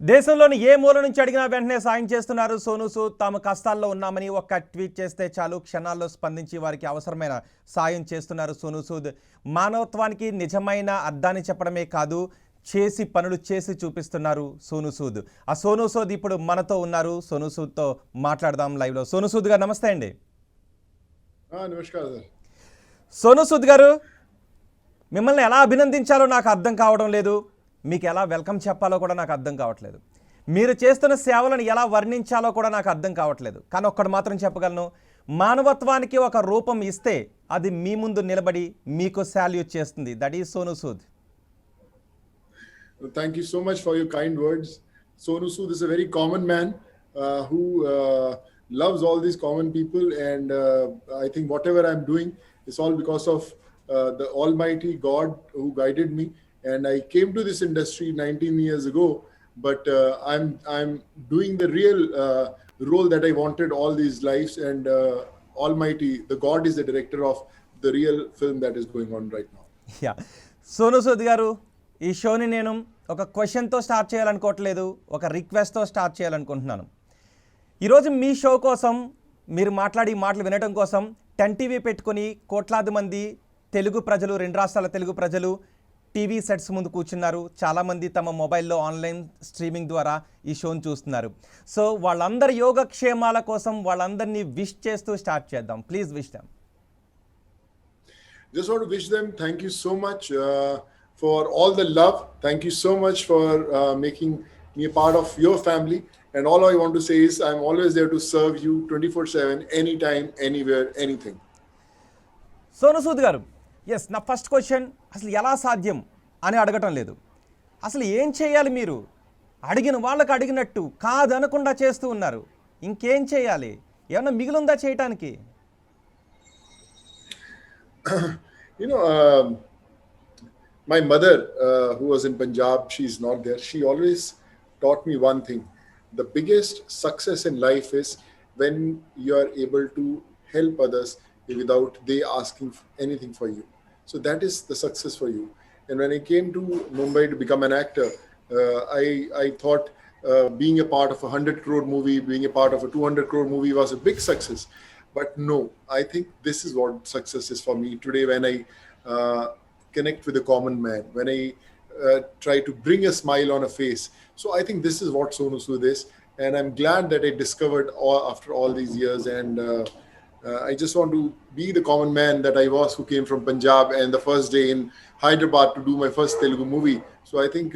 దేశంలోని ఏ మూల నుంచి అడిగినా వెంటనే సాయం చేస్తున్నారు సోనూ సూద్. తాము కష్టాల్లో ఉన్నామని ఒక్క ట్వీట్ చేస్తే చాలు క్షణాల్లో స్పందించి వారికి అవసరమైన సాయం చేస్తున్నారు సోనూ సూద్. మానవత్వానికి నిజమైన అర్థాన్ని చెప్పడమే కాదు, చేసి పనులు చేసి చూపిస్తున్నారు సోనూ సూద్. ఆ సోనూ సూద్ ఇప్పుడు మనతో ఉన్నారు. సోనూ సూద్తో మాట్లాడదాం లైవ్లో. సోనూ సూద్ గారు నమస్తే అండి. నమస్కారం. సోనూ సూద్ గారు, మిమ్మల్ని ఎలా అభినందించాలో నాకు అర్థం కావడం లేదు, మీకు ఎలా వెల్కమ్ చెప్పాలో కూడా నాకు అర్థం కావట్లేదు. మీరు చేస్తున్న సేవలను ఎలా వర్ణించాలో కూడా నాకు అర్థం కావట్లేదు. కానీ ఒక్కడు మాత్రం చెప్పగలను, మానవత్వానికి ఒక రూపం ఇస్తే అది మీ ముందు నిలబడి మీకు సాల్యూట్ చేస్తుంది. That is Sonu Sood. Thank you so much for your kind words. Sonu Sood is a very common man who loves all these common people, and I think whatever I'm doing is all because of the Almighty God who guided me. And I came to this industry 19 years ago, but I'm doing the real role that I wanted all these lives. And Almighty, the God, is the director of the real film that is going on right now. Yeah, Sonu Sood గారు, ఈ షోని నేను ఒక క్వశ్చన్తో start చేయాలనుకోవట్లేదు, ఒక రిక్వెస్ట్తో start చేయాలనుకుంటున్నాను. ఈరోజు మీ show కోసం, మీరు మాట్లాడి మాటలు వినడం కోసం 10 టీవీ పెట్టుకొని కోట్లాది మంది తెలుగు ప్రజలు, 2 రాష్ట్రాల తెలుగు ప్రజలు టీవీ సెట్స్ ముందు కూర్చున్నారు. చాలామంది తమ మొబైల్లో ఆన్లైన్ స్ట్రీమింగ్ ద్వారా ఈ షోని చూస్తున్నారు. సో వాళ్ళందరి యోగక్షేమాల కోసం వాళ్ళందరినీ విష్ చేస్తూ స్టార్ట్ చేద్దాం. Please wish them. Just want to wish them thank you so much for all the love. Thank you so much for making me a part of your family. And all I want to say is I'm always there to serve you 24/7, anytime, anywhere, anything. Sonu Sood గారు, yes, నా first question అసలు ఎలా సాధ్యం అని అడగటం లేదు. అసలు ఏం చేయాలి? మీరు అడిగిన వాళ్ళకి అడిగినట్టు కాదనకుండా చేస్తూ ఉన్నారు. ఇంకేం చేయాలి? ఏమన్నా మిగిలిందా చేయటానికి? You know, my mother, who was in Punjab, she's not there. She always taught me one thing. The biggest success in life is when you are able to help others without they asking anything for you. So that is the success for you. And when I came to Mumbai to become an actor, I thought being a part of a 100 crore movie, being a part of a 200 crore movie was a big success. But no, I think this is what success is for me today. When I connect with a common man, when I try to bring a smile on a face. So I think this is what Sonu Sood is. And I'm glad that I discovered after all these years. And I just want to be the common man that I was, who came from Punjab and the first day in Hyderabad to do my first Telugu movie. So I think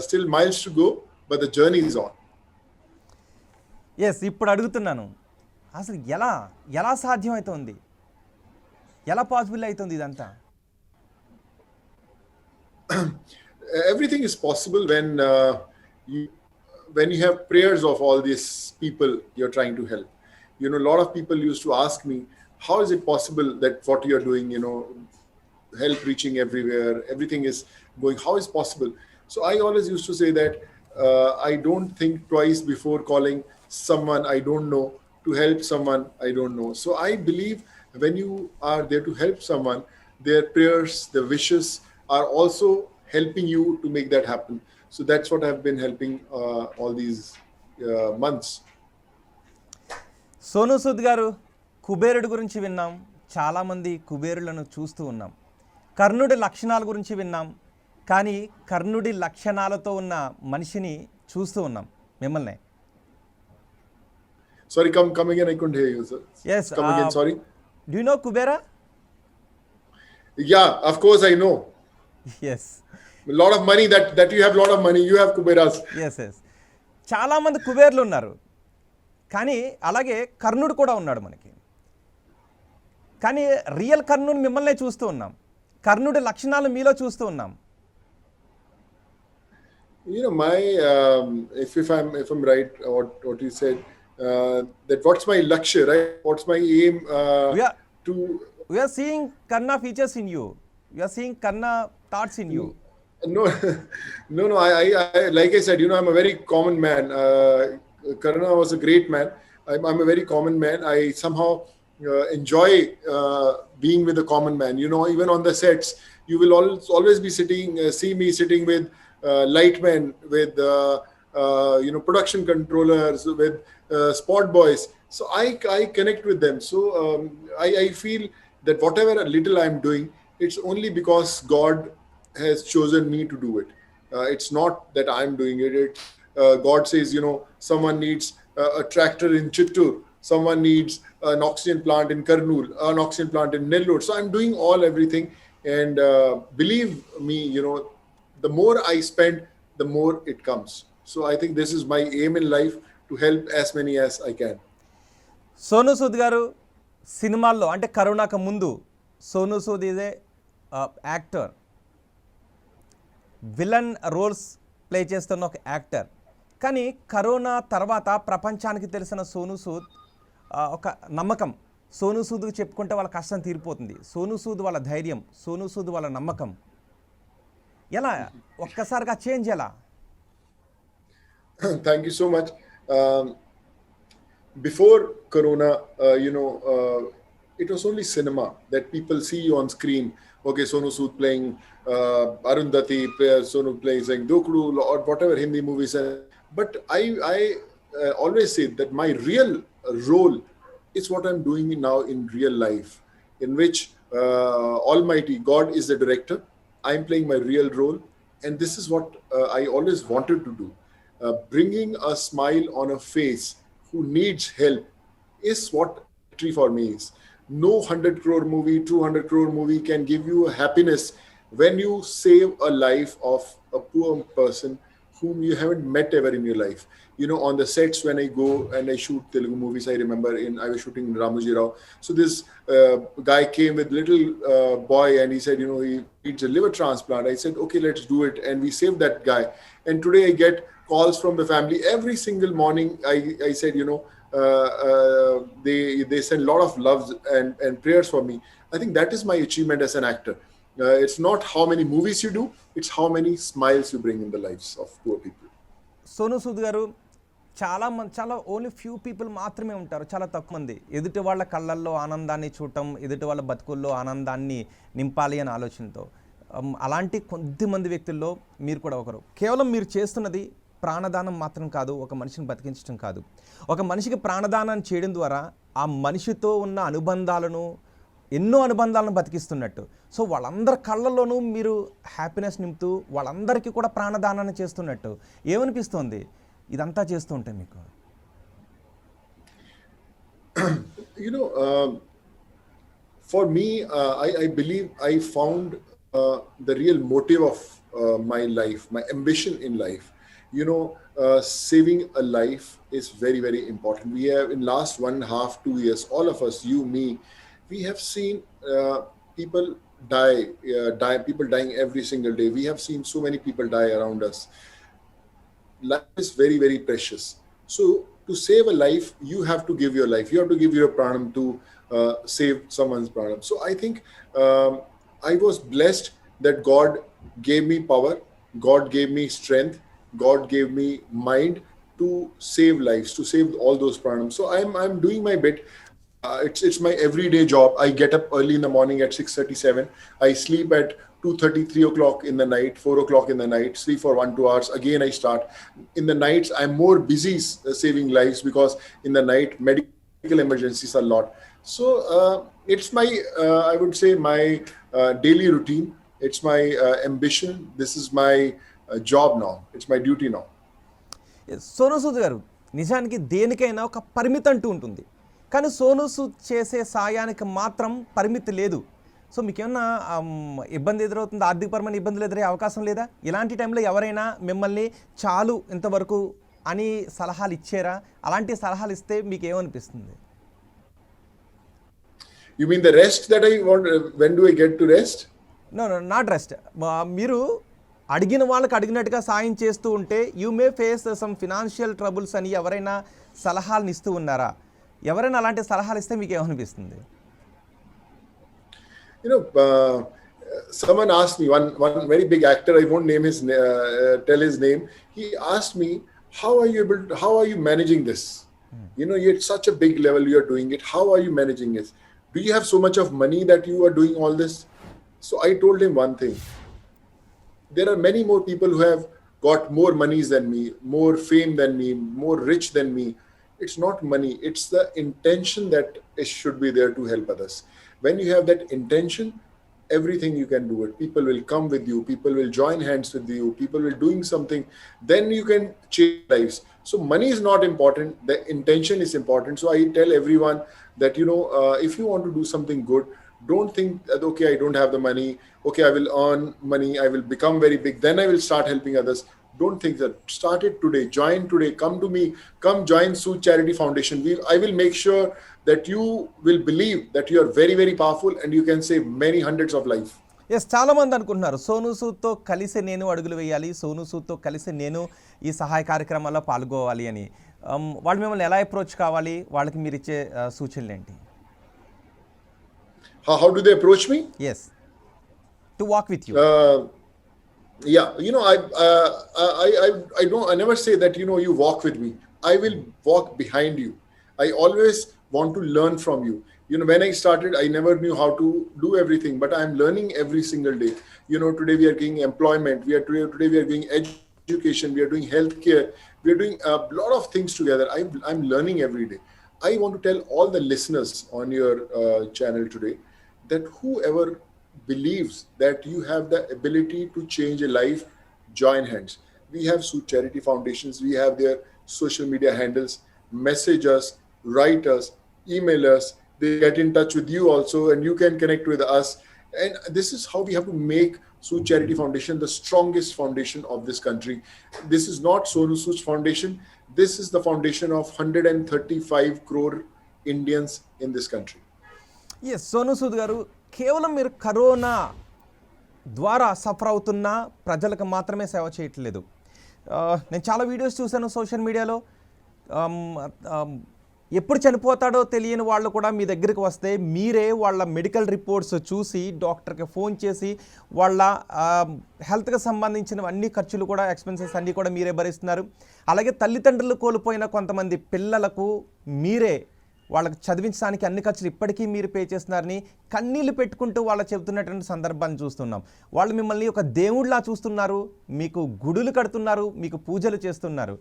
still miles to go, but the journey is on. Yes, ఇప్పుడు అడుగుతున్నాను, అసలు ఎలా సాధ్యం అవుతుంది? ఎలా possible అవుతుంది ఇదంతా? Everything is possible when you have prayers of all these people you're trying to help. You know, a lot of people used to ask me, how is it possible that what you're doing, you know, help reaching everywhere, everything is going, how is possible? So I always used to say that I don't think twice before calling someone I don't know to help someone I don't know. So I believe when you are there to help someone, their prayers, their wishes are also helping you to make that happen. So that's what I've been helping all these months. Sonu Sood గారు, కుబేరుడి గురించి విన్నాం, చాలామంది కుబేరులను చూస్తూ ఉన్నాం. కర్ణుడి లక్షణాల గురించి విన్నాం, కానీ కర్ణుడి లక్షణాలతో ఉన్న మనిషిని చూస్తూ ఉన్నాం మిమ్మల్ని. Sorry, come again. I couldn't hear you, sir. Yes. Come again. Sorry. Do you know Kubera? Yeah, of course I know. Yes. A lot of money that you have. Lot of money. You have Kuberas. Yes. చాలా మంది కుబేర్లు ఉన్నారు, కానీ అలాగే కర్ణుడు కూడా ఉన్నాడు మనకి. కానీ రియల్ కర్ణుడు మిమ్మల్నే చూస్తూ ఉన్నాం, కర్ణుడి లక్షణాలు మీలో చూస్తూ ఉన్నాం. You know, my if I'm right, what you said, that what's my lakshya, right? What's my aim? We are seeing Karna features in you. We are seeing Karna thoughts in you. No. I like I said, you know, I'm a very common man. Karna was a great man. I'm a very common man. I somehow enjoy being with a common man. You know, even on the sets, you will always be see me sitting with light men, with production controllers, with spot boys. So I connect with them. So I feel that whatever little I'm doing, it's only because God has chosen me to do it. It's not that I'm doing it. God says, someone needs a tractor in Chittur, someone needs an oxygen plant in Karnool, an oxygen plant in Nellore. So I'm doing everything. And believe me, the more I spend, the more it comes. So I think this is my aim in life, to help as many as I can. Sonu Sood గారు సినిమాల్లో అంటే కరోనాకు ముందు Sonu Sood is a actor, villain roles play చేస్తున్న ఒక actor. కానీ corona తర్వాత ప్రపంచానికి తెలిసిన సోనూ సూద్ ఒక నమ్మకం. సోనూ సూద్కి చెప్పుకుంటే వాళ్ళ కష్టం తీరిపోతుంది. సోనూ సూద్ వాళ్ళ ధైర్యం, సోనూ సూద్ వాళ్ళ నమ్మకం. ఎలా ఒక్కసారిగా చేంజ్ ఎలా? Thank you so much. Before Corona, it was only cinema that people see you on screen. Okay, Sonu Sood playing Arundhati, Sonu playing saying Dokru or whatever Hindi movies. But I always say that my real role is what I'm doing now in real life, in which Almighty God is the director. I'm playing my real role, and this is what I always wanted to do. Bringing a smile on a face who needs help is what victory for me is. No 100 crore movie, 200 crore movie can give you a happiness when you save a life of a poor person whom you haven't met ever in your life. On the sets when I go and I shoot Telugu movies, I remember I was shooting Ramoji Rao. So this guy came with little boy and he said, he needs a liver transplant. I said, okay, let's do it. And we saved that guy. And today I get calls from the family every single morning. I said, they send a lot of loves and prayers for me. I think that is my achievement as an actor. It's not how many movies you do, it's how many smiles you bring in the lives of poor people. Sonu Sood గారు చాలా only few people మాత్రమే ఉంటారు, చాలా తక్కువ మంది. ఎదుటి వాళ్ళ కళ్ళల్లో ఆనందాన్ని చూడటం, ఎదుటి వాళ్ళ బతుకుల్లో ఆనందాన్ని నింపాలి అనే ఆలోచనతో. అలాంటి కొద్దిమంది వ్యక్తుల్లో మీరు కూడా ఒకరు. కేవలం మీరు చేస్తున్నది ప్రాణదానం మాత్రం కాదు, ఒక మనిషిని బతికించడం కాదు. ఒక మనిషికి ప్రాణదానం చేయడం ద్వారా ఆ మనిషితో ఉన్న ఎన్నో అనుబంధాలను బతికిస్తున్నట్టు. సో వాళ్ళందరి కళ్ళల్లోనూ మీరు హ్యాపీనెస్ నింపుతూ వాళ్ళందరికీ కూడా ప్రాణదానాన్ని చేస్తున్నట్టు ఏమనిపిస్తోంది ఇదంతా చేస్తూ ఉంటే మీకు? For me, I believe I found the real motive of my life, my ambition in life. Saving a life is very, very important. We have, in last 1.5, 2 years, all of us, you, me, we have seen people die, people dying every single day. We have seen so many people die around us. Life is very, very precious. So to save a life, you have to give your life. You have to give your pranam to save someone's pranam. So I think I was blessed that God gave me power, God gave me strength, God gave me mind to save lives, to save all those pranams. So I'm doing my bit. It's my everyday job. I get up early in the morning at 6:37. I sleep at 2:30, 3 o'clock in the night, 4 o'clock in the night, sleep for 1-2 hours. Again, I start. In the nights, I'm more busy saving lives because in the night, medical emergencies are a lot. So it's my, I would say, my daily routine. It's my ambition. This is my job now. It's my duty now. Sonu Sood garu, నిజానికి దేనికైనా ఒక పరిమితి అంటూ ఉంటుంది. కానీ సోనూ సూద్ చేసే సాయానికి మాత్రం పరిమితి లేదు. సో మీకేమన్నా ఇబ్బంది ఎదురవుతుంది, ఆర్థికపరమైన ఇబ్బందులు ఎదురయ్యే అవకాశం లేదా? ఇలాంటి టైంలో ఎవరైనా మిమ్మల్ని చాలు ఇంతవరకు అని సలహాలు ఇచ్చారా? అలాంటి సలహాలు ఇస్తే మీకు ఏమనిపిస్తుంది? You mean the rest that I want? When do I get to rest? No not rest. మీరు అడిగిన వాళ్ళకి అడిగినట్టుగా సాయం చేస్తూ ఉంటే you may face some financial troubles అని ఎవరైనా సలహాలను ఇస్తూ ఉన్నారా? ఎవరైనా అలాంటి సలహాలు ఇస్తే మీకు ఏమనిపిస్తుంది? Someone asked me, one very big actor, I won't tell his name. He asked me, how are you managing this? You're at such a big level, you're doing it. How are you managing it? Do you have so much of money that you are doing all this? So I told him one thing. There are many more people who have got more monies than me, more fame than me, more rich than me. It's not money, it's the intention that should be there to help others. When you have that intention, everything you can do it. People will come with you, people will join hands with you, people will doing something, then you can change lives. So money is not important, the intention is important. So I tell everyone that, if you want to do something good, don't think that, okay, I don't have the money, okay, I will earn money, I will become very big, then I will start helping others. Don't think that. Start it today, join today, come to me, come join Sood Charity Foundation. I will make sure that you will believe that you are very, very powerful and you can save many hundreds of lives. Yes, చాలామంది అనుకుంటున్నారు సోనూ సూద్తో కలిసి నేను అడుగులు వేయాలి, సోనూ సూద్తో కలిసి నేను ఈ సహాయ కార్యక్రమాల్లో పాల్గొవాలి అని. వాళ్ళు మిమ్మల్ని ఎలా అప్రోచ్ కావాలి, వాళ్ళకి మీరు ఇచ్చే సూచనలు ఏంటి? How do they approach me? Yes, to walk with you. Yeah, I never say that, you walk with me. I will walk behind you. I always want to learn from you. When I started, I never knew how to do everything, but I'm learning every single day. Today we are getting employment, today we are doing education, we are doing healthcare, we are doing a lot of things together. I'm learning every day. I want to tell all the listeners on your channel today that whoever believes that you have the ability to change a life, join hands. We have Sood Charity Foundations, we have their social media handles. Message us, write us, email us. They get in touch with you also, and you can connect with us. And this is how we have to make Sood Charity Foundation the strongest foundation of this country. This is not Sonu Sood's foundation. This is the foundation of 135 crore Indians in this country. Yes, Sonu Sood garu, కేవలం మీరు corona ద్వారా suffer అవుతున్న ప్రజలకు మాత్రమే సేవ చేయట్లేదు. నేను చాలా వీడియోస్ చూశాను సోషల్ మీడియాలో. ఎప్పుడు చనిపోతాడో తెలియని వాళ్ళు కూడా మీ దగ్గరికి వస్తే మీరే వాళ్ళ మెడికల్ రిపోర్ట్స్ చూసి డాక్టర్కి ఫోన్ చేసి వాళ్ళ హెల్త్కి సంబంధించిన అన్ని ఖర్చులు కూడా, ఎక్స్పెన్సెస్ అన్నీ కూడా మీరే భరిస్తున్నారు. అలాగే తల్లిదండ్రులు కోల్పోయిన కొంతమంది పిల్లలకు మీరే వాళ్ళకి చదివించడానికి అన్ని ఖర్చులు ఇప్పటికీ మీరు పే చేస్తున్నారని కన్నీళ్ళు పెట్టుకుంటూ వాళ్ళు చెబుతున్నటువంటి సందర్భాన్ని చూస్తున్నాం. వాళ్ళు మిమ్మల్ని ఒక దేవుడిలా చూస్తున్నారు, మీకు గుడులు కడుతున్నారు, మీకు పూజలు చేస్తున్నారు.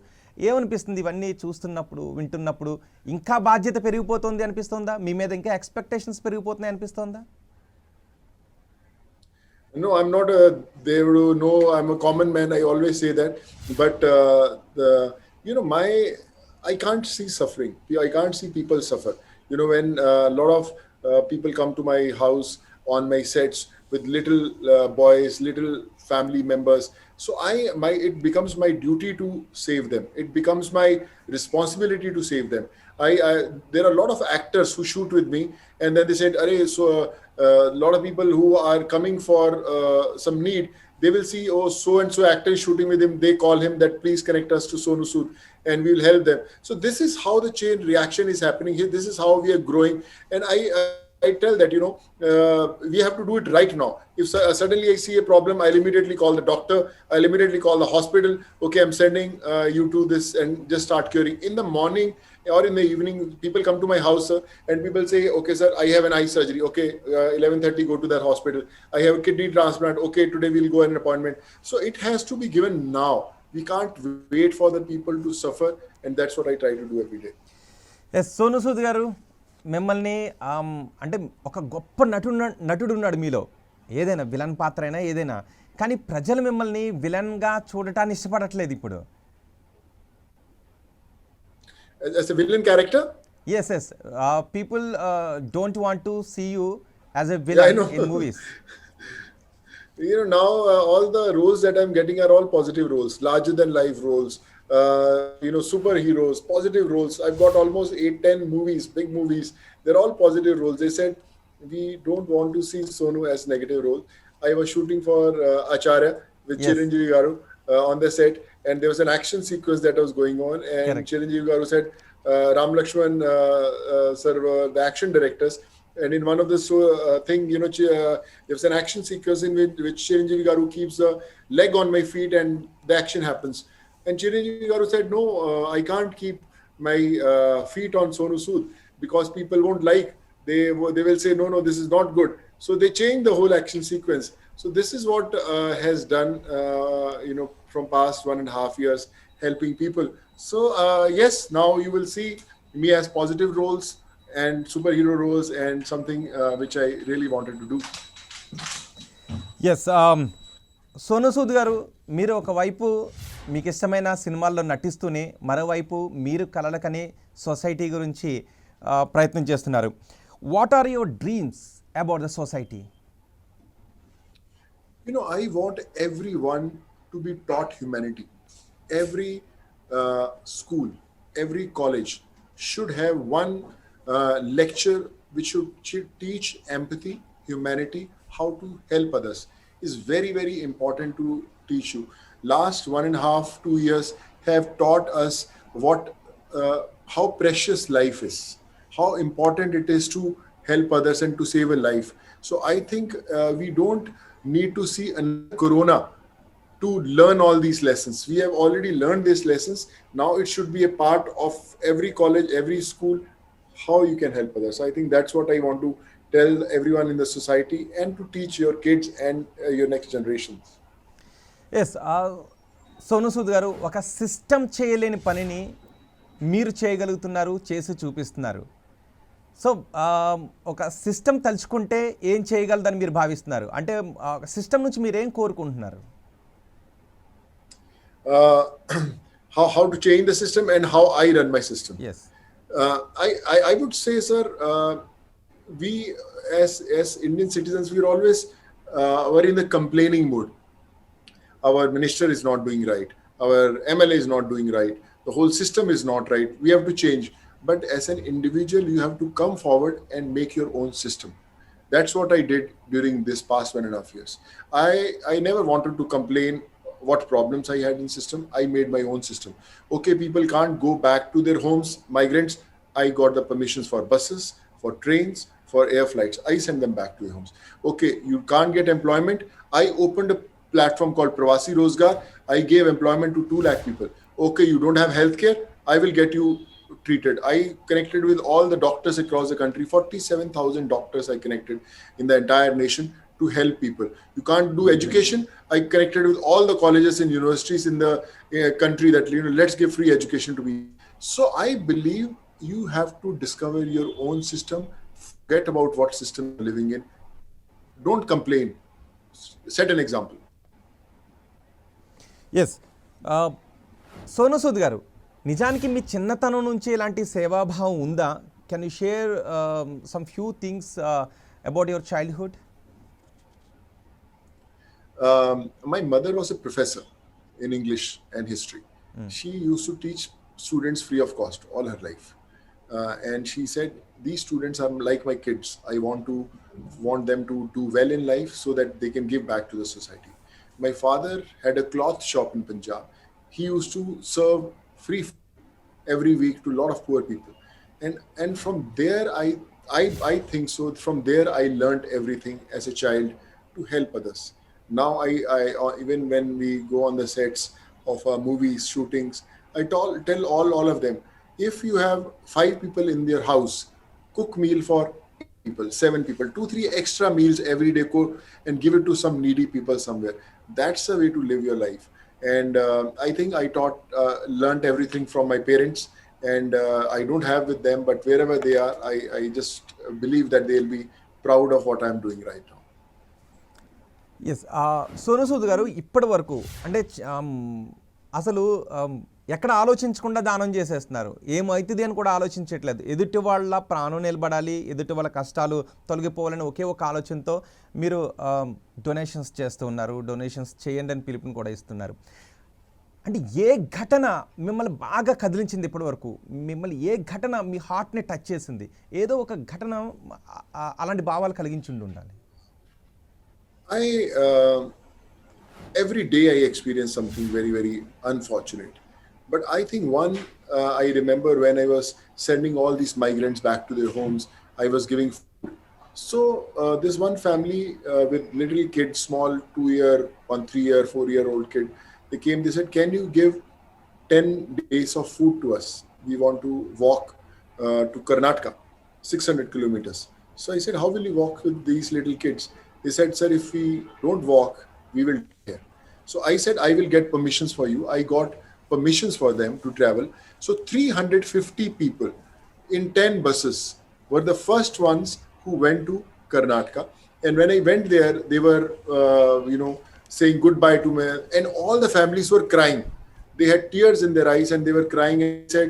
ఏమనిపిస్తుంది ఇవన్నీ చూస్తున్నప్పుడు, వింటున్నప్పుడు? ఇంకా బాధ్యత పెరిగిపోతుంది అనిపిస్తుందా? మీ మీద ఇంకా ఎక్స్పెక్టేషన్స్ పెరిగిపోతున్నాయి అనిపిస్తుందా? No, I'm not a Devudu. No, I'm a common man. I always say that. But I can't see suffering. I can't see people suffer. When a lot of people come to my house on my sets with little boys, little family members, so it becomes my duty to save them. It becomes my responsibility to save them. There are a lot of actors who shoot with me, and then they said, "Arey, so a lot of people who are coming for some need, they will see, oh, so and so actor is shooting with him. They call him that, please connect us to Sonu Sood, and we will help them." So this is how the chain reaction is happening here. This is how we are growing, and I tell that we have to do it right now. If suddenly I see a problem, I'll immediately call the doctor. I'll immediately call the hospital. Okay, I'm sending you to this, and just start curing. In the morning or in the evening, people come to my house, sir, and people say, "Okay, sir, I have an eye surgery. Okay, 11:30, go to that hospital. I have a kidney transplant. Okay, today we'll go on an appointment." So it has to be given now. We can't wait for the people to suffer, and that's what I try to do every day. Yes, Sonu Sood garu, మిమ్మల్ని అంటే ఒక గొప్ప నటుడు ఉన్నాడు మీలో, ఏదైనా villain పాత్ర అయినా ఏదైనా, కానీ ప్రజలు మిమ్మల్ని విలన్గా చూడటాన్ని ఇష్టపడట్లేదు ఇప్పుడు. As a villain character? Yes. People don't want to see you as a villain in movies. Now all the roles that I'm getting are all positive roles, larger than life roles, superheroes, positive roles. I've got almost 8-10 movies, big movies. They're all positive roles. They said, we don't want to see Sonu as negative role. I was shooting for Acharya with Chiranjeevi Garu on the set, and there was an action sequence that was going on, and correct. Chiranjeevi Garu said, Ram Lakshman sir were the action directors, and in one of the thing, there's an action sequence in which Chiranjeevi Garu keeps a leg on my feet and the action happens. And Chiranjeevi Garu said, "No, I can't keep my feet on Sonu Sood because people won't like. They will say, no, this is not good." So they changed the whole action sequence. So this is what has done, from past 1.5 years, helping people. So yes, now you will see me as positive roles and superhero roles and something which I really wanted to do. Yes Sonu Sood గారు, మీరు ఒకవైపు మీకు ఇష్టమైన సినిమాల్లో నటిస్తూనే మరోవైపు మీరు కలలకనే society గురించి ప్రయత్నం చేస్తున్నారు. What are your dreams about the society? I want everyone to be taught humanity. Every school, every college should have one lecture which should teach empathy, humanity, how to help others. Is very, very important to teach you. Last 1.5-2 years have taught us what how precious life is, how important it is to help others and to save a life. So I think we don't need to see a corona to learn all these lessons. We have already learned these lessons. Now it should be a part of every college, every school, how you can help others. I think that's what I want to tell everyone in the society and to teach your kids and your next generations. Yes Sonu Sood garu, ఒక system చేయలేని పనిని మీరు చేయగలుగుతున్నారు, చేసి చూపిస్తున్నారు. So ఒక system తలుచుకుంటే ఏం చేయగలదని మీరు భావిస్తున్నారు? అంటే సిస్టమ్ నుంచి మీరు ఏం కోరుకుంటున్నారు? How to change the system and how I run my system. Yes. I would say, sir, we as Indian citizens, we're always were in the complaining mood. Our minister is not doing right. Our MLA is not doing right. The whole system is not right. We have to change. But as an individual, you have to come forward and make your own system. That's what I did during this past 1.5 years. I never wanted to complain what problems I had in system. I made my own system. Okay, people can't go back to their homes, migrants. I got the permissions for buses, for trains, for air flights. I send them back to their homes. Okay, you can't get employment. I opened a platform called Pravasi Rozgar. I gave employment to 2 lakh people. Okay, you don't have healthcare. I will get you treated. I connected with all the doctors across the country. 47,000 doctors I connected in the entire nation to help people. You can't do education. I connected with all the colleges and universities in the country that, let's give free education to me. So I believe you have to discover your own system. Forget about what system you're living in. Don't complain. Set an example. Yes. Sonu Sood garu, నిజానికి మీ చిన్నతనం నుంచి ఇలాంటి సేవాభావం ఉందా? Can you share some few things about your childhood? My mother was a professor in English and history. She used to teach students free of cost all her life. And she said, these students are like my kids. I want them to do well in life so that they can give back to the society. My father had a cloth shop in Punjab. He used to serve free food every week to a lot of poor people. And from there, I think so. From there, I learned everything as a child to help others. Now, I even when we go on the sets of movies, shootings, I tell all of them, if you have 5 people in their house, cook meal for 8 people, 7 people, 2-3 extra meals every day, go and give it to some needy people somewhere. That's the way to live your life. And I think I learned everything from my parents, and I don't have with them, but wherever they are, I just believe that they'll be proud of what I'm doing right now. Yes. Sonu Sood garu, ఇప్పటి వరకు అంటే అసలు ఎక్కడ ఆలోచించకుండా దానం చేసేస్తున్నారు. ఏమవుతుంది అని కూడా ఆలోచించట్లేదు. ఎదుటి వాళ్ళ ప్రాణం నిలబడాలి, ఎదుటి వాళ్ళ కష్టాలు తొలగిపోవాలని ఒకే ఒక ఆలోచనతో మీరు డొనేషన్స్ చేస్తూ ఉన్నారు. డొనేషన్స్ చేయండి అని పిలుపుని కూడా ఇస్తున్నారు. అంటే ఏ ఘటన మిమ్మల్ని బాగా కదిలించింది ఇప్పటి వరకు? మిమ్మల్ని ఏ ఘటన మీ హార్ట్ని టచ్ చేసింది? ఏదో ఒక ఘటన అలాంటి భావాలు కలిగించి ఉండాలి. Every day I experience something very, very unfortunate. But I think one, I remember when I was sending all these migrants back to their homes, I was giving food. So this one family with little kids, small 2-year, 1 3-year, 4-year-old kid, they came, they said, can you give 10 days of food to us? We want to walk to Karnataka, 600 kilometers. So I said, how will you walk with these little kids? They said, sir, if we don't walk, we will die here. So I said, I will get permissions for you. I got permissions for them to travel. So 350 people in 10 buses were the first ones who went to Karnataka. And when I went there, they were, saying goodbye to me, and all the families were crying. They had tears in their eyes and they were crying and said,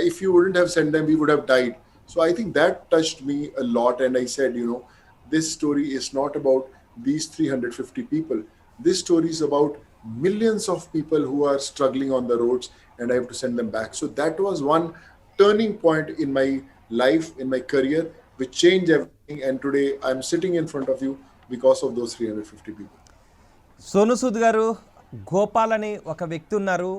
if you wouldn't have sent them, we would have died. So I think that touched me a lot. And I said, this story is not about these 350 people. This story is about millions of people who are struggling on the roads, and I have to send them back. So that was one turning point in my life, in my career, which changed everything. And today I'm sitting in front of you because of those 350 people. Sonu Sood గారు, గోపాల్ అని ఒక వ్యక్తి ఉన్నారు.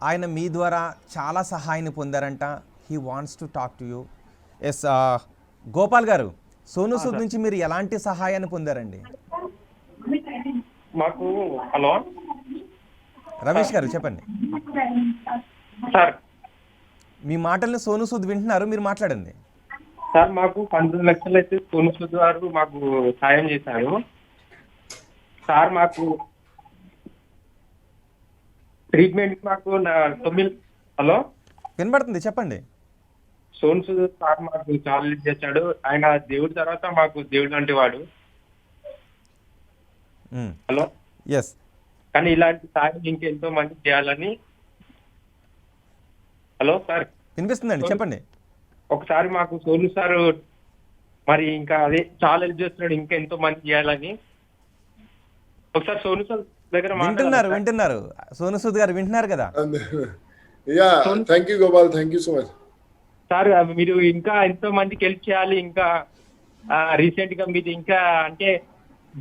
ఆయన మీ ద్వారా చాలా సహాయాన్ని పొందారంట. He wants to talk to you. Yes, Gopal గారు, సోను సూద్ నుంచి మీరు ఎలాంటి సహాయాన్ని పొందారండి? మాకు హలో రమేష్ గారు చెప్పండి. సార్ మీ మాటల్ని సోను సూద్ వింటున్నారు, మీరు మాట్లాడండి. సార్ మాకు 19 లక్షలు అయితే సోను సూద్ గారు మాకు సాయం చేశారు. సార్ మాకు ట్రీట్మెంట్ మాకు 9 హలో వినబడుతుంది, చెప్పండి. సోను సూద్ సార్ మాకు చాలా హెల్ప్ చేశాడు. ఆయన దేవుడి తర్వాత మాకు దేవుడు లాంటి వాడు. హలో ఎస్, కానీ ఇలాంటి సాయం ఇంకెంతో మంది చేయాలని. హలో సార్ వినిపిస్తుందండి, చెప్పండి. ఒకసారి మాకు సోను సార్ మరి ఇంకా అదే చాలా హెల్ప్ చేస్తున్నాడు, ఇంకా ఎంతో మంది చేయాలని. ఒకసారి సోను సార్ దగ్గర వింటున్నారు సోను సూద్ గారు వింటున్నారు కదా. Yeah, thank you, Gopal. Thank you so much. Sir మీరు ఇంకా ఎంతో మందికి హెల్ప్ చేయాలి. ఇంకా రీసెంట్ గా మీది ఇంకా అంటే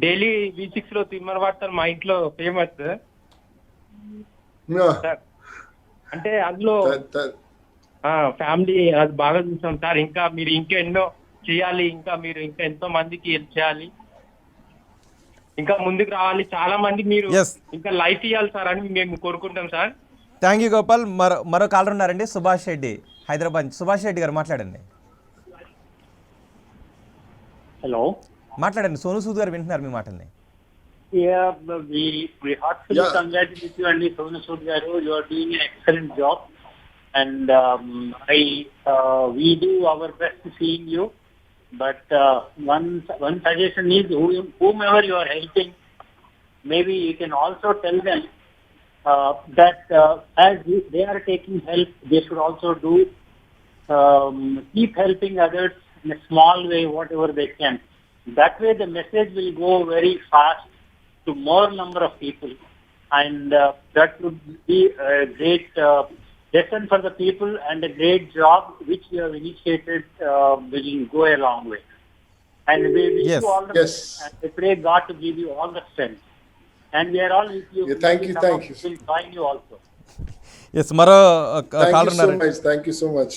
డైలీ V6 లో తిమ్మర వాడతారు మా ఇంట్లో ఫేమస్ Yeah. సార్. అంటే అందులో That- ఫ్యామిలీ అది బాగా చూసాం సార్. ఇంకా మీరు ఇంకా ఎన్నో చేయాలి, ఇంకా మీరు ఇంకా ఎంతో మందికి హెల్ప్ చేయాలి, ఇంకా ముందుకు రావాలి. చాలా మంది మీరు Yes. ఇంకా లైఫ్ ఇవ్వాలి సార్ అని మేము కోరుకుంటాం సార్. Thank you Gopal. మరో కాలర్ ఉన్నారండి, సుభాష్ రెడ్డి, హైదరాబాద్. సుభాష్ రెడ్డి గారు మాట్లాడండి. Hello. మాట్లాడండి, సోను సూద్ గారు వింటున్నారు మీ మాటల్ని. Yeah, we heartfully Yeah. congratulate you and Sonu Sood garu. You are doing an excellent job, and we do our best to seeing you. But one suggestion is whomever you are helping, maybe you can also tell them that as they are taking help, they should also do keep helping others in a small way, whatever they can. That way, the message will go very fast to more number of people, and that would be a great lesson for the people, and a great job which you have initiated will go a long way. And we wish Yes. you all the Yes. best, and I pray God to give you all the strength. And we are all with you. Yeah, thank you, Some thank of you. us will join you also. Yes, మరో Thank caller you so ఉన్నారు, much. Thank you so much.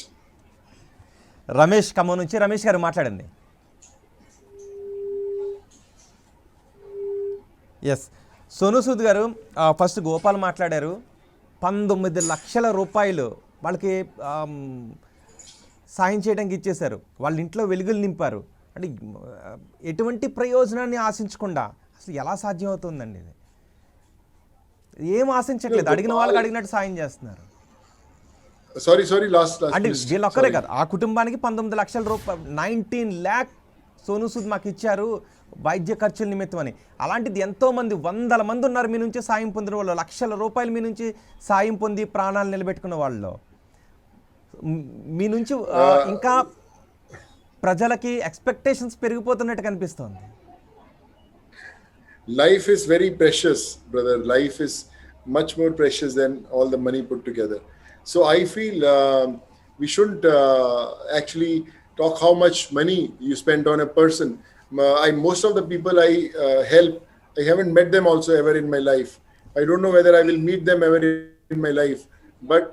Ramesh Khammam నుంచి. రమేష్ గారు మాట్లాడండి. Yes, Sonu Sood గారు, first Gopal మాట్లాడారు. 19 లక్షల రూపాయలు వాళ్ళకి సాయం చేయడానికి ఇచ్చేశారు. వాళ్ళ ఇంట్లో వెలుగులు నింపారు. అంటే ఎటువంటి ప్రయోజనాన్ని ఆశించకుండా అసలు ఎలా సాధ్యం అవుతుందండి ఇది? ఏం ఆశించట్లేదు, అడిగిన వాళ్ళకి అడిగినట్టు సాయం చేస్తున్నారు. Sorry, last. అంటే please. వీళ్ళొక్కరే Sorry. కదా, ఆ కుటుంబానికి 19 లక్షల రూపాయలు, 19 lakh సోను సూద్ మాకు ఇచ్చారు వైద్య ఖర్చుల నిమిత్తం అని. అలాంటిది ఎంతోమంది, 100 మంది ఉన్నారు మీ నుంచి సాయం పొందిన వాళ్ళు, లక్షల రూపాయలు మీ నుంచి సాయం పొంది ప్రాణాలు నిలబెట్టుకున్న వాళ్ళు. మీ నుంచి ఇంకా ప్రజలకి ఎక్స్పెక్టేషన్స్ పెరిగిపోతున్నట్టు కనిపిస్తోంది. Life is very precious, brother. Life is much more precious than all the money put together. So I feel we shouldn't actually talk how much money you spend on a person. Most of the people I help, I haven't met them also ever in my life. I don't know whether I will meet them ever in my life. But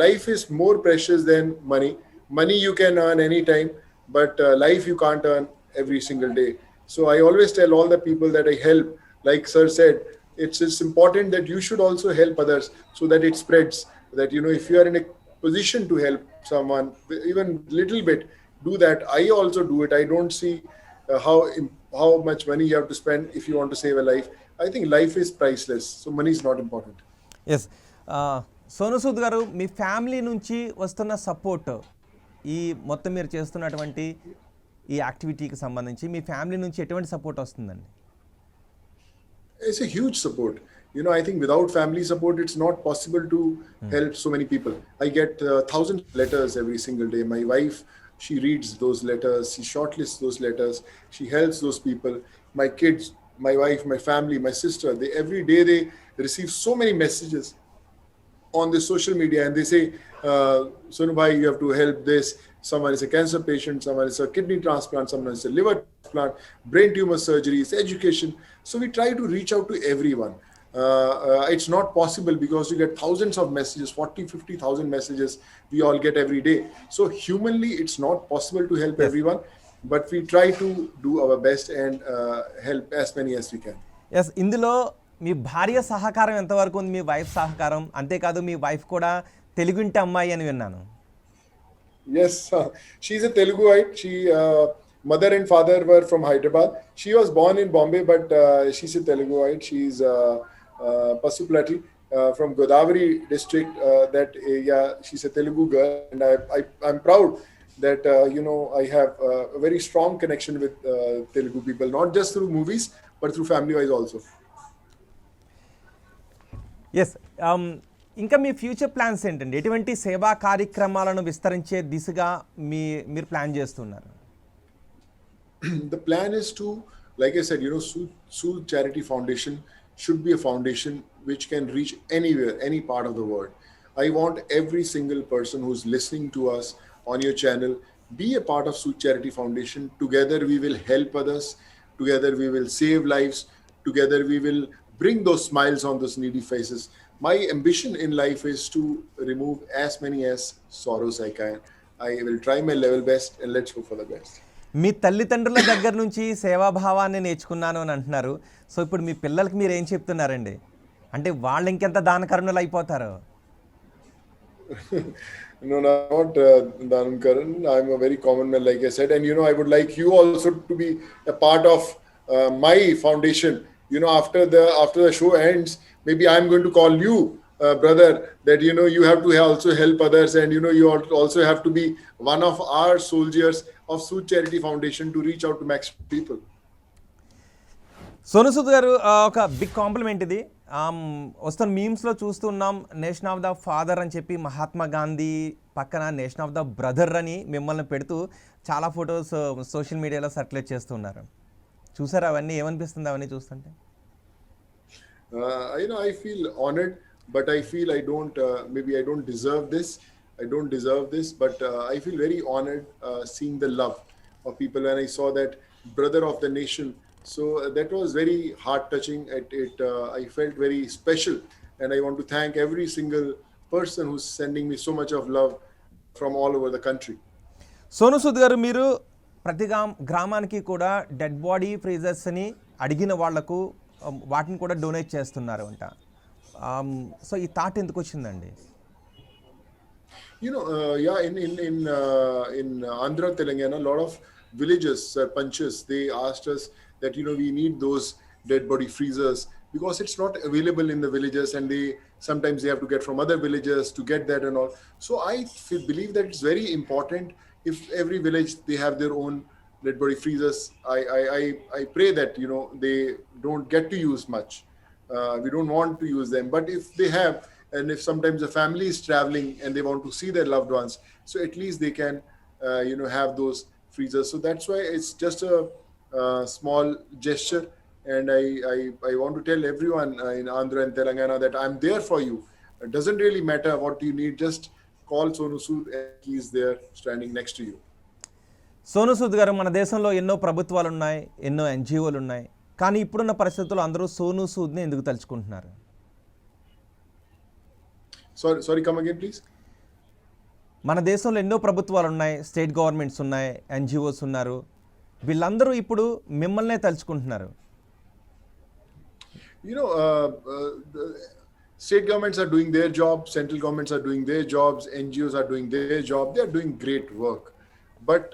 life is more precious than money. Money you can earn anytime, but life you can't earn every single day. So I always tell all the people that I help, like sir said, it's important that you should also help others so that it spreads. That, if you are in a position to help someone, even little bit, do that. I also do it. I don't see how much money you have to spend if you want to save a life. I think life is priceless, so money is not important. Yes Sonu Sood గారు, మీ family నుంచి వస్తున్న support ఈ మొత్తం మీరు చేస్తున్నటువంటి ఈ యాక్టివిటీకి సంబంధించి మీ ఫ్యామిలీ నుంచి ఎటువంటి సపోర్ట్ వస్తుందండి? It's a huge support. You know, I think without family support, it's not possible to help so many people. I get thousands of letters every single day. My wife, she reads those letters, she shortlists those letters, she helps those people. My kids, my wife, my family, my sister, they every day they receive so many messages on the social media, and they say, Sonu bhai, you have to help this. Someone is a cancer patient, someone is a kidney transplant, someone is a liver transplant, brain tumor surgeries, education. So we try to reach out to everyone. It's not possible because you get thousands of messages, 40,000-50,000 messages we all get every day. So humanly, it's not possible to help everyone, but we try to do our best and help as many as we can. Yes, ఇందులో మీ భార్య సహకారం ఎంతవరకు ఉంది? మీ wife సహకారం, అంతేకాదు మీ wife కూడా తెలుగుంటి అమ్మాయి అని విన్నాను. Yes, she's a Teluguite. She mother and father were from Hyderabad. She was born in Bombay, but she's a Teluguite. She's Pasuplati from Godavari district. That area, she's a Telugu girl, and I'm proud that I have a very strong connection with Telugu people, not just through movies, but through family-wise also. Yes, ఇంకా మీ future plans ఏంటండి? ఎటువంటి సేవా కార్యక్రమాలను విస్తరించే దిశగా మీరు plan చేస్తున్నారు? The plan is to, like I said, Sood Charity Foundation should be a foundation which can reach anywhere, any part of the world. I want every single person who's listening to us on your channel be a part of Sood Charity Foundation. Together we will help others. Together we will save lives. Together we will bring those smiles on those needy faces. My ambition in life is to remove as many as sorrows I can. I will try my level best, and let's hope for the best. మీ తల్లిదండ్రుల దగ్గర నుంచి సేవాభావాన్ని నేర్చుకున్నాను అని అంటున్నారు. So ఇప్పుడు మీ పిల్లలకి మీరు ఏం చెప్తున్నారండి? అంటే వాళ్ళు ఇంకెంత దానకరుణులు అయిపోతారు? No, not Danam Karan. I'm a very common man, like I said, and I would like you also to be a part of my foundation. After the show ends, maybe I'm going to call you, brother, that you have to also help others, and you also have to be one of our soldiers of Sood Charity Foundation to reach out to maximum people. Sonu Sood garu, ఒక big complement ఇది. వస్తున్న మీమ్స్లో చూస్తున్నాం, nation of the father అని చెప్పి మహాత్మా గాంధీ పక్కన nation of the brother అని మిమ్మల్ని పెడుతూ చాలా ఫొటోస్ సోషల్ మీడియాలో సర్క్యులేట్ చేస్తున్నారు. చూసారా అవన్నీ? ఏమనిపిస్తుంది అవన్నీ చూస్తుంటే? I feel honored, but I feel maybe I don't deserve this. But I feel very honored seeing the love of people when I saw that brother of the nation. So that was very heart touching. I felt very special, and I want to thank every single person who's sending me so much of love from all over the country. Sonu Sood గారు, మీరు ప్రతి గ్రామానికి కూడా dead body ఫ్రీజర్స్ని అడిగిన వాళ్లకు వాటిని కూడా donate చేస్తున్నారు అంట. సో ఈ థాట్ ఎందుకు వచ్చిందండి? In Andhra, Telangana, a lot of villages, panchas, they asked us that we need those dead body freezers because it's not available in the villages, and sometimes they have to get from other villages to get that and all. So I believe that it's very important if every village they have their own dead body freezers. I pray that they don't get to use much. We don't want to use them, but if they have, and if sometimes a family is traveling and they want to see their loved ones, so at least they can have those freezers. So that's why it's just a small gesture, and I want to tell everyone in Andhra and Telangana that I'm there for you. It doesn't really matter what you need, just call Sonu Sood and he's there standing next to you. Sonu Sood గారు, మన దేశంలో ఎన్నో ప్రభుత్వాలు ఉన్నాయి, ఎన్నో ఎన్జిఓలు ఉన్నాయి, కానీ ఇప్పుడున్న పరిస్థితుల్లో అందరూ సోను సూద్ని ఎందుకు తలుచుకుంటున్నారు? Sorry, come again, please. మన దేశంలో ఎన్నో ప్రభుత్వాలు ఉన్నాయి, స్టేట్ గవర్నమెంట్స్ ఉన్నాయి, ఎన్జిఓస్ ఉన్నారు, వీళ్ళందరూ ఇప్పుడు మిమ్మల్నే తలుచుకుంటున్నారు. State governments are doing their job, central governments are doing their jobs, NGOs are doing their job. They are doing great work. But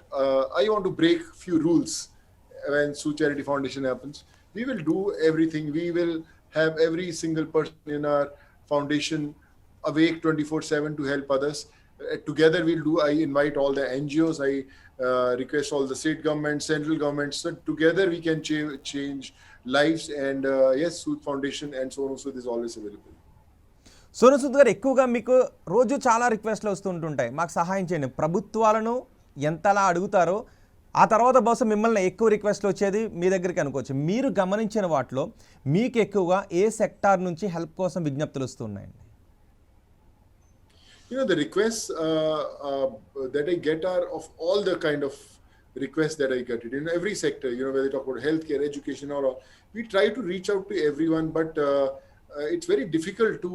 I want to break few rules when Su Charity Foundation happens, we will do everything. We will have every single person in our foundation awake 24/7 to help others. Together we'll do. I invite all the NGOs. I request all the state governments, central governments. So together we can change lives. And yes, Sood Foundation and Sonu Sood is always available. Sonu Sood గారు, ఎక్కువగా మీకు రోజు చాలా రిక్వెస్ట్లు వస్తుంటుంటాయి, మాకు సహాయం చేయండి. ప్రభుత్వాలను ఎంతలా అడుగుతారో ఆ తర్వాత బహుశా మిమ్మల్ని ఎక్కువ రిక్వెస్ట్లు వచ్చేది మీ దగ్గరికి అనుకోవచ్చు. మీరు గమనించిన వాటిలో మీకు ఎక్కువగా ఏ సెక్టార్ నుంచి హెల్ప్ కోసం విజ్ఞప్తులు వస్తున్నాయండి? You know, the requests that I get are of all the kind of requests that I get it in every sector. You know, whether you talk about healthcare, education, or all, we try to reach out to everyone, but it's very difficult to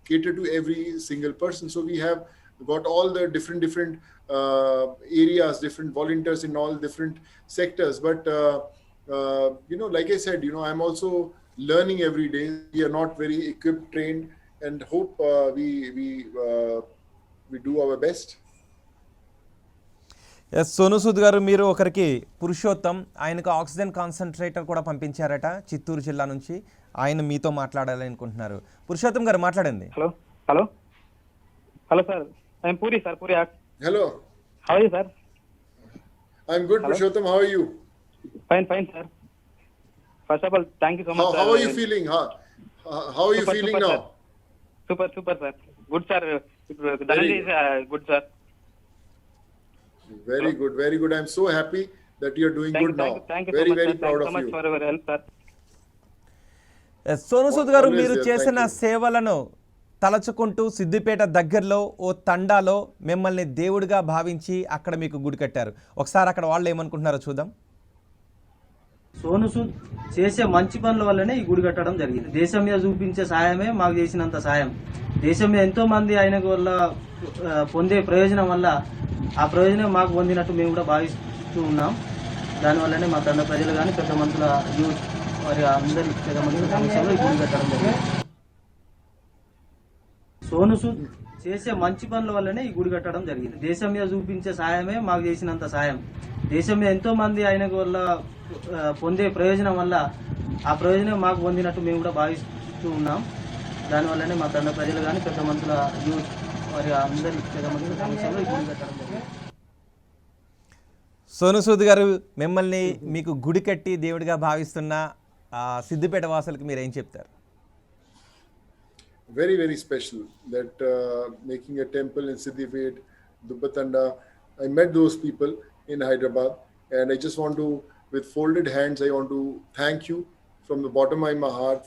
cater to every single person. So we have got all the different areas, different volunteers in all different sectors. But like I said, I'm also learning every day. We are not very equipped, trained, and hope we do our best. Yes, Sonu Sood గారు, మీరు ఒకరికి పురుషోత్తం, ఆయనకు oxygen concentrator కూడా పంపించారట చిత్తూరు జిల్లా నుంచి. ఆయన మీతో మాట్లాడాలి అనుకుంటున్నారు. పురుషోత్తం గారు, మాట్లాడండి. Hello sir, I'm puri sir, puri. Hello. How are you, sir? I'm good, Purushottam. How are you? Fine, sir. First of all, thank you so much. How are you feeling? How are you feeling now? Super, sir. Good, sir. Dhananjay is good, sir. Very good. I'm so happy that you're doing good now. Thank you Very, so much, very sir. proud Thank you of so much you. for your help, sir. Yes, Sonu Sood గారు, Always మీరు there. చేసిన Thank you. సేవలను తలచుకుంటూ సిద్దిపేట దగ్గరలో ఓ తండాలో మిమ్మల్ని దేవుడిగా భావించి అక్కడ మీకు గుడి కట్టారు. ఒకసారి అక్కడ వాళ్ళు ఏమనుకుంటున్నారో చూద్దాం. సోను సూద్ చేసే మంచి పనుల వల్లనే ఈ గుడి కట్టడం జరిగింది. దేశం మీద చూపించే సాయమే మాకు చేసినంత సాయం. దేశం మీద ఎంతో మంది ఆయన వల్ల పొందే ప్రయోజనం వల్ల ఆ ప్రయోజనం మాకు పొందినట్టు మేము కూడా భావిస్తూ ఉన్నాం. దానివల్లనే మా తండ ప్రజలు కానీ పెద్ద మనుషుల యూత్ వారి అందరి పెద్ద మనుషుల సమక్షంలో ఈ గుడి కట్టడం జరిగింది. సోను సూద్ చేసే మంచి పనుల వల్లనే ఈ గుడి కట్టడం జరిగింది. దేశం మీద చూపించే సాయమే మాకు చేసినంత సాయం. దేశం మీద ఎంతో మంది ఆయన వల్ల పొందే ప్రయోజనం వల్ల ఆ ప్రయోజనం మాకు పొందినట్టు మేము కూడా భావిస్తూ ఉన్నాం. దానివల్లనే మా తండ ప్రజలు కానీ పెద్ద మనుషుల యూత్ వారి అందరి పెద్ద మనుషుల సమక్షంలో ఈ గుడి కట్టడం జరిగింది. సోను సూద్ గారు, మిమ్మల్ని మీకు గుడి కట్టి దేవుడిగా భావిస్తున్న సిద్దిపేట వాసులకు మీరు ఏం చెప్తారు? Very, very special that making a temple in Siddipet, Dubbatanda. I met those people in Hyderabad, and I just want to, with folded hands, I want to thank you from the bottom of my heart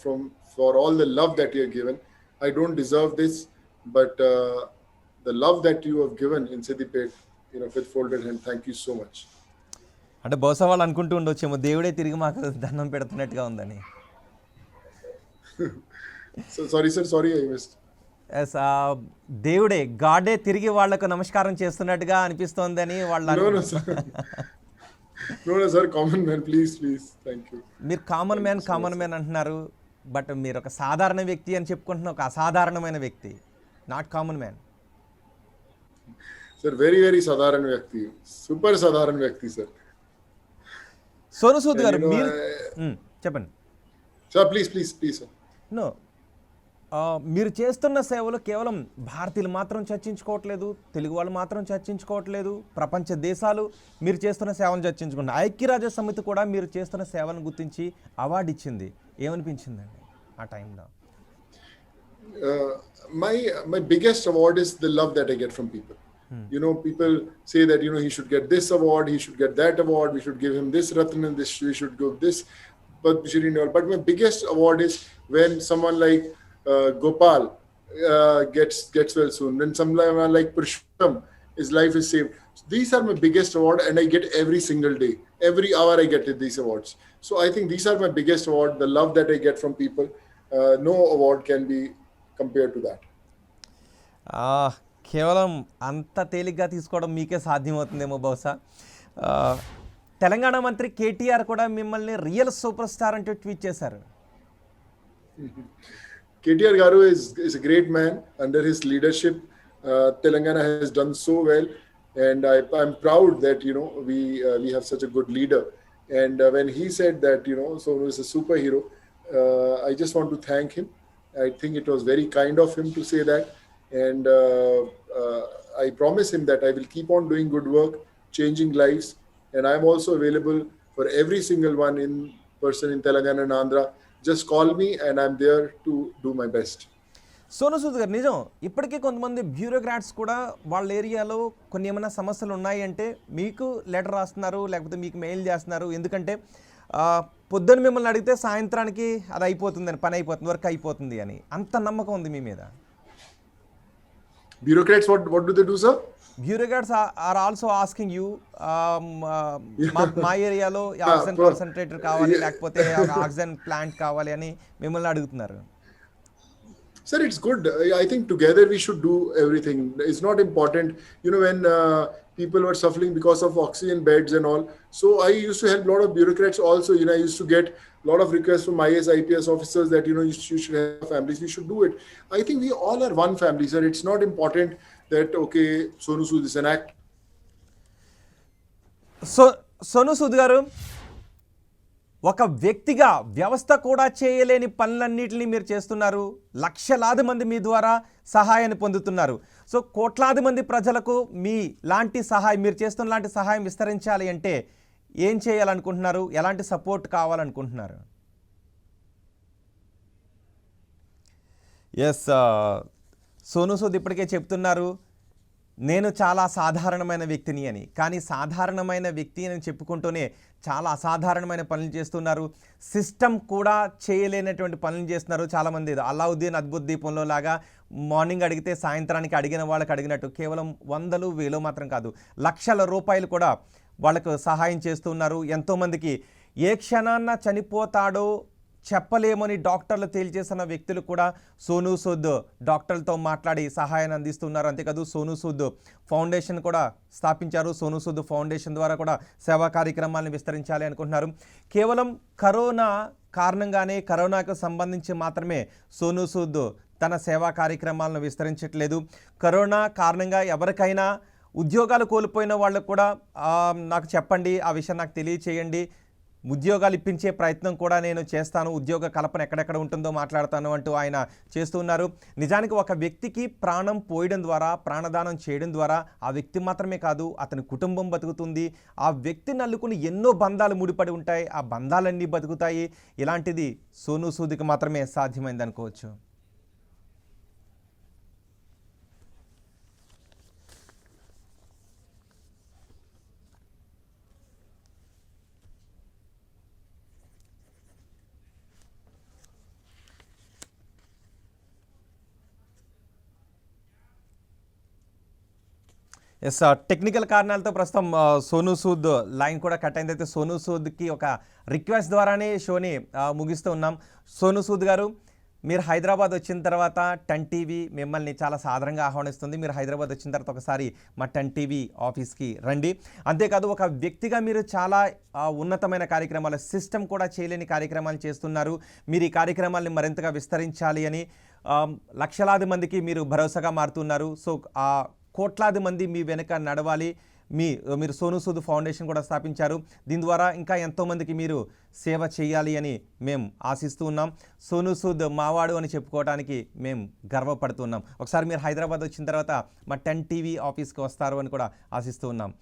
for all the love that you have given. I don't deserve this, but the love that you have given in Siddipet, with folded hands, thank you so much. అంటే బహుశా వాళ్ళు అనుకుంటూ ఉండొచ్చేమో దేవుడే తిరిగి మాకు దండం పెడుతున్నట్టుగా ఉందని. So sorry, sir. Sorry, I missed. Yes, దేవుడే, గాడే తిరిగి వాళ్లకు నమస్కారం చేస్తున్నట్టుగా అనిపిస్తోందని వాళ్ళు No, sir. No, sir. Common man, please. Thank you. మీరు కామన్ మ్యాన్ అంటున్నారు, బట్ మీరు ఒక సాధారణ వ్యక్తి అని చెప్పుకుంటున్న ఒక అసాధారణమైన వ్యక్తి, not common man. Sir, very, very sadharan vyakti. Super sadharan vyakti, sir. Sonu Sood గారు, And, మీరు చెప్పండి. Sir, please, sir. నో, మీరు చేస్తున్న సేవలు కేవలం భారతీయులు మాత్రం చర్చించుకోవట్లేదు, తెలుగు వాళ్ళు మాత్రం చర్చించుకోవట్లేదు, ప్రపంచ దేశాలు మీరు చేస్తున్న సేవను చర్చించుకుంటున్నారు. ఐక్యరాజ్య సమితి కూడా మీరు చేస్తున్న సేవను గుర్తించి అవార్డు ఇచ్చింది. ఏమనిపించిందండి ఆ టైంలో? My biggest award is the love that I get from people. People say that he should get this award, he should get that award, we should give him this Ratna, this we should give this. But my biggest award is when someone like Gopal gets well soon, when someone like Purushottam, his life is saved. So these are my biggest award, and I get every single day, every hour I get these awards. So I think these are my biggest award, the love that I get from people. No award can be compared to that. కేవలం అంత తేలిగ్గా తీసుకోవడం మీకే సాధ్యమవుతుందేమో బహుశా. తెలంగాణ మంత్రి కేటీఆర్ కూడా మిమ్మల్ని real super star అంటూ ట్వీట్ చేశారు. KTR Garu is a great man. Under his leadership, Telangana has done so well. and I'm proud that we have such a good leader. And when he said that Sonu is a superhero, I just want to thank him. I think it was very kind of him to say that, and I promise him that I will keep on doing good work, changing lives, and I'm also available for every single one in person in Telangana and Andhra. Just call me, and I'm there to do my best. Sonu Sood గారు నిజం, ఇప్పటికీ కొంతమంది bureaucrats కూడా వాళ్ళ ఏరియాలో కొన్ని ఏమైనా సమస్యలు ఉన్నాయి అంటే మీకు లెటర్ రాస్తున్నారు, లేకపోతే మీకు మెయిల్ చేస్తున్నారు. ఎందుకంటే పొద్దున్న మిమ్మల్ని అడిగితే సాయంత్రానికి అది అయిపోతుందని, పని అయిపోతుంది, వర్క్ అయిపోతుంది అని అంత నమ్మకం ఉంది మీ మీద. Bureaucrats, what do they do, sir? Bureaucrats are also asking you, మా ఏరియాలో ఆక్సిజన్ కాన్సన్ట్రేటర్ కావాలి, లేకపోతే ఆక్సిజన్ ప్లాంట్ కావాలి అని మిమ్మల్ని అడుగుతున్నారు. Sir, it's good. I think together we should do everything. It's not important, when people were suffering because of oxygen beds and all. So I used to help a lot of bureaucrats also. I used to get a lot of requests from IAS, IPS officers that, you should have families. We should do it. I think we all are one family, sir. It's not important that, okay, Sonu Sood is an actor. Sonu Sood garu, ఒక వ్యక్తిగా వ్యవస్థ కూడా చేయలేని పనులన్నింటినీ మీరు చేస్తున్నారు. లక్షలాది మంది మీ ద్వారా సహాయాన్ని పొందుతున్నారు. సో కోట్లాది మంది ప్రజలకు మీ లాంటి సహాయం, మీరు చేస్తున్న లాంటి సహాయం విస్తరించాలి అంటే ఏం చేయాలనుకుంటున్నారు? ఎలాంటి సపోర్ట్ కావాలనుకుంటున్నారు? ఎస్, సోను సూద్ ఇప్పటికే చెప్తున్నారు, నేను చాలా సాధారణమైన వ్యక్తిని అని. కానీ సాధారణమైన వ్యక్తి అని చెప్పుకుంటూనే చాలా అసాధారణమైన పనులు చేస్తున్నారు. సిస్టమ్ కూడా చేయలేనటువంటి పనులు చేస్తున్నారు. చాలామంది అల్లావుద్దీన్ అద్భుత దీపంలో లాగా మార్నింగ్ అడిగితే సాయంత్రానికి అడిగిన వాళ్ళకి అడిగినట్టు కేవలం వందలు వేలు మాత్రం కాదు, లక్షల రూపాయలు కూడా వాళ్ళకు సహాయం చేస్తున్నారు. ఎంతోమందికి ఏ క్షణాన్న చనిపోతాడో చెప్పలేమని డాక్టర్లు తేల్చేసిన వ్యక్తులు కూడా సోను సూద్ డాక్టర్లతో మాట్లాడి సహాయాన్ని అందిస్తున్నారు. అంతేకాదు సోను సూద్ ఫౌండేషన్ కూడా స్థాపించారు. సోను సూద్ ఫౌండేషన్ ద్వారా కూడా సేవా కార్యక్రమాలను విస్తరించాలి అనుకుంటున్నారు. కేవలం కరోనా కారణంగానే, కరోనాకు సంబంధించి మాత్రమే సోను సూద్ తన సేవా కార్యక్రమాలను విస్తరించట్లేదు. కరోనా కారణంగా ఎవరికైనా ఉద్యోగాలు కోల్పోయిన వాళ్ళకు కూడా నాకు చెప్పండి, ఆ విషయం నాకు తెలియచేయండి, ఉద్యోగాలు ఇప్పించే ప్రయత్నం కూడా నేను చేస్తాను, ఉద్యోగ కల్పన ఎక్కడెక్కడ ఉంటుందో మాట్లాడతాను అంటూ ఆయన చేస్తున్నారు. నిజానికి ఒక వ్యక్తికి ప్రాణం పోయడం ద్వారా, ప్రాణదానం చేయడం ద్వారా ఆ వ్యక్తి మాత్రమే కాదు, అతని కుటుంబం బతుకుతుంది. ఆ వ్యక్తి నల్లుకుని ఎన్నో బంధాలు ముడిపడి ఉంటాయి, ఆ బంధాలన్నీ బతుకుతాయి. ఇలాంటిది సోను సూద్కి మాత్రమే సాధ్యమైంది అనుకోవచ్చు. ఎస్, టెక్నికల్ కారణాలతో ప్రస్తుతం సోను సూద్ లైన్ కూడా కట్ అయింది. అయితే సోను సూద్కి ఒక రిక్వెస్ట్ ద్వారానే షోని ముగిస్తూ ఉన్నాం. సోను సూద్ గారు, మీరు హైదరాబాద్ వచ్చిన తర్వాత 10 టీవీ మిమ్మల్ని చాలా సాధారణంగా ఆహ్వానిస్తుంది. మీరు హైదరాబాద్ వచ్చిన తర్వాత ఒకసారి మా 10 టీవీ ఆఫీస్కి రండి. అంతేకాదు ఒక వ్యక్తిగా మీరు చాలా ఉన్నతమైన కార్యక్రమాలు, సిస్టమ్ కూడా చేయలేని కార్యక్రమాలు చేస్తున్నారు. మీరు ఈ కార్యక్రమాలను మరింతగా విస్తరించాలి అని లక్షలాది మందికి మీరు భరోసాగా మారుతున్నారు. సో కోట్లాది మంది మీ వెనుక నడవాలి. మీరు సోను సూద్ ఫౌండేషన్ కూడా స్థాపించారు. దీని ద్వారా ఇంకా ఎంతోమందికి మీరు సేవ చేయాలి అని మేము ఆశిస్తూ ఉన్నాం. సోను సూద్ మావాడు అని చెప్పుకోవడానికి మేము గర్వపడుతున్నాం. ఒకసారి మీరు హైదరాబాద్ వచ్చిన తర్వాత మా 10 టీవీ ఆఫీస్కి వస్తారు అని కూడా ఆశిస్తూ ఉన్నాం.